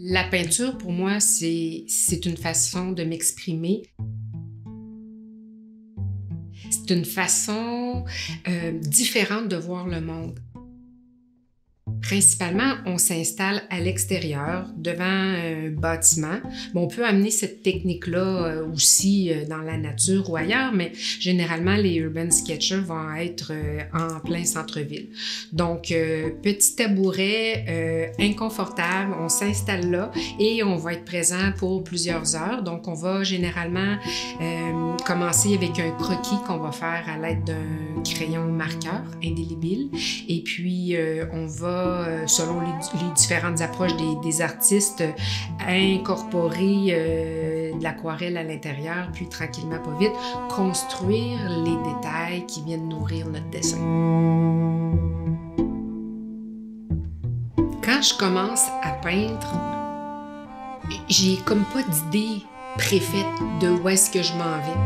La peinture, pour moi, c'est une façon de m'exprimer. C'est une façon différente de voir le monde. Principalement, on s'installe à l'extérieur, devant un bâtiment. Bon, on peut amener cette technique-là aussi dans la nature ou ailleurs, mais généralement, les urban sketchers vont être en plein centre-ville. Donc, petit tabouret inconfortable, on s'installe là et on va être présent pour plusieurs heures. Donc, on va généralement commencer avec un croquis qu'on va faire à l'aide d'un crayon marqueur indélébile. Et puis, on va selon les différentes approches des artistes, incorporer de l'aquarelle à l'intérieur, puis tranquillement, pas vite, construire les détails qui viennent nourrir notre dessin. Quand je commence à peindre, j'ai comme pas d'idée préfaite de où est-ce que je m'en vais.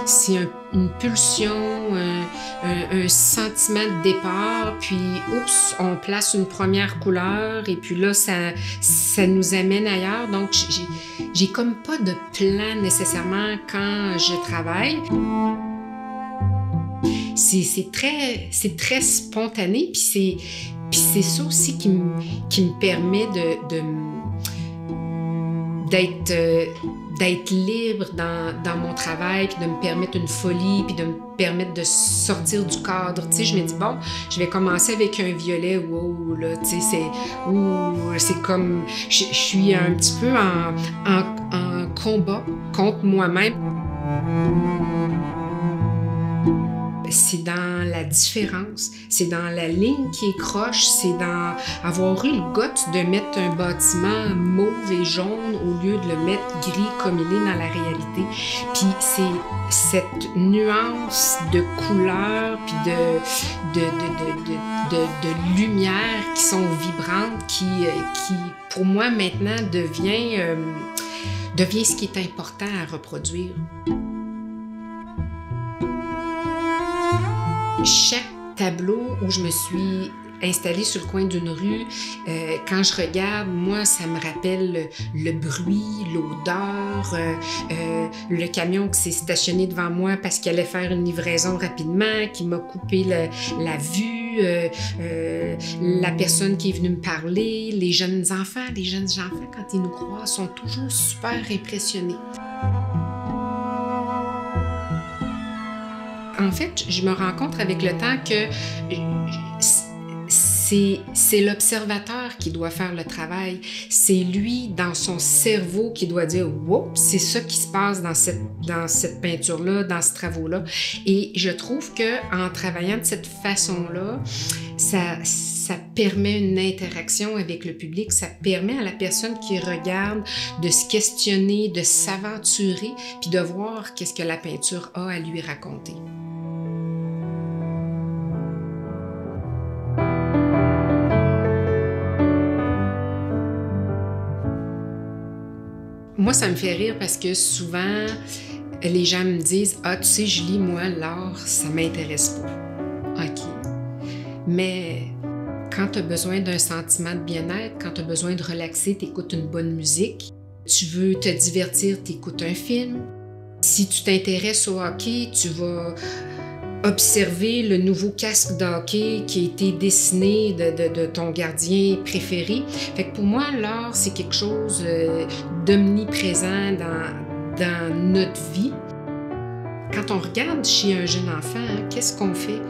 C'est une pulsion, un sentiment de départ, puis oups, on place une première couleur et puis là, ça nous amène ailleurs. Donc, j'ai comme pas de plan nécessairement quand je travaille. C'est très spontané, puis c'est ça aussi qui me permet d'être libre dans mon travail, puis de me permettre une folie, puis de me permettre de sortir du cadre. Tu sais, je me dis, bon, je vais commencer avec un violet, wow, là, tu sais, c'est comme, je suis un petit peu en combat contre moi-même. C'est dans la différence, c'est dans la ligne qui est croche, c'est dans avoir eu le goût de mettre un bâtiment mauve et jaune au lieu de le mettre gris comme il est dans la réalité. Puis c'est cette nuance de couleurs puis de lumière qui sont vibrantes qui pour moi maintenant devient ce qui est important à reproduire. Chaque tableau où je me suis installée sur le coin d'une rue, quand je regarde, moi, ça me rappelle le bruit, l'odeur, le camion qui s'est stationné devant moi parce qu'il allait faire une livraison rapidement, qui m'a coupé la vue, la personne qui est venue me parler, les jeunes enfants, quand ils nous croient, sont toujours super impressionnés. En fait, je me rends compte avec le temps que c'est l'observateur qui doit faire le travail. C'est lui, dans son cerveau, qui doit dire « Wow, c'est ça qui se passe dans cette peinture-là, dans ce travaux-là. » Et je trouve qu'en travaillant de cette façon-là, ça permet une interaction avec le public, ça permet à la personne qui regarde de se questionner, de s'aventurer, puis de voir qu'est-ce que la peinture a à lui raconter. Moi, ça me fait rire parce que souvent, les gens me disent « Ah, tu sais, Julie, moi, l'art, ça m'intéresse pas. » OK. Mais quand tu as besoin d'un sentiment de bien-être, quand tu as besoin de relaxer, tu écoutes une bonne musique. Tu veux te divertir, tu écoutes un film. Si tu t'intéresses au hockey, tu vas observer le nouveau casque de hockey qui a été dessiné de ton gardien préféré. Fait que pour moi, l'art, c'est quelque chose d'omniprésent dans notre vie. Quand on regarde chez un jeune enfant, qu'est-ce qu'on fait?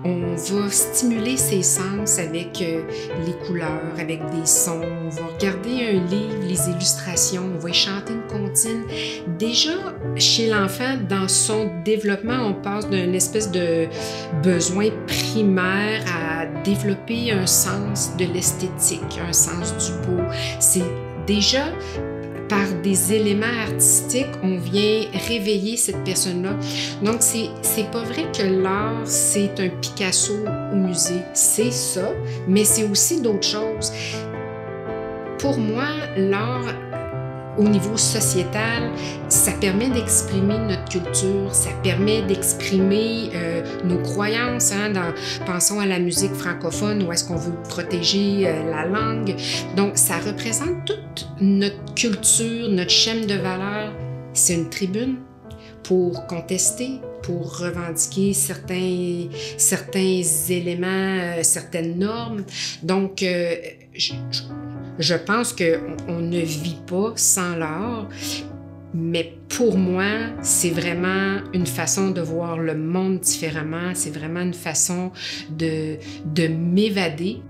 On va stimuler ses sens avec les couleurs, avec des sons. On va regarder un livre, les illustrations, on va y chanter une comptine. Déjà, chez l'enfant, dans son développement, on passe d'une espèce de besoin primaire à développer un sens de l'esthétique, un sens du beau. C'est déjà par des éléments artistiques, on vient réveiller cette personne-là. Donc, c'est pas vrai que l'art, c'est un Picasso au musée. C'est ça, mais c'est aussi d'autres choses. Pour moi, l'art au niveau sociétal, ça permet d'exprimer notre culture, ça permet d'exprimer nos croyances. Hein, pensons à la musique francophone, où est-ce qu'on veut protéger la langue. Donc, ça représente toute notre culture, notre chaîne de valeurs. C'est une tribune pour contester, pour revendiquer certains éléments, certaines normes. Donc, je pense qu'on ne vit pas sans l'art, mais pour moi, c'est vraiment une façon de voir le monde différemment, c'est vraiment une façon de m'évader.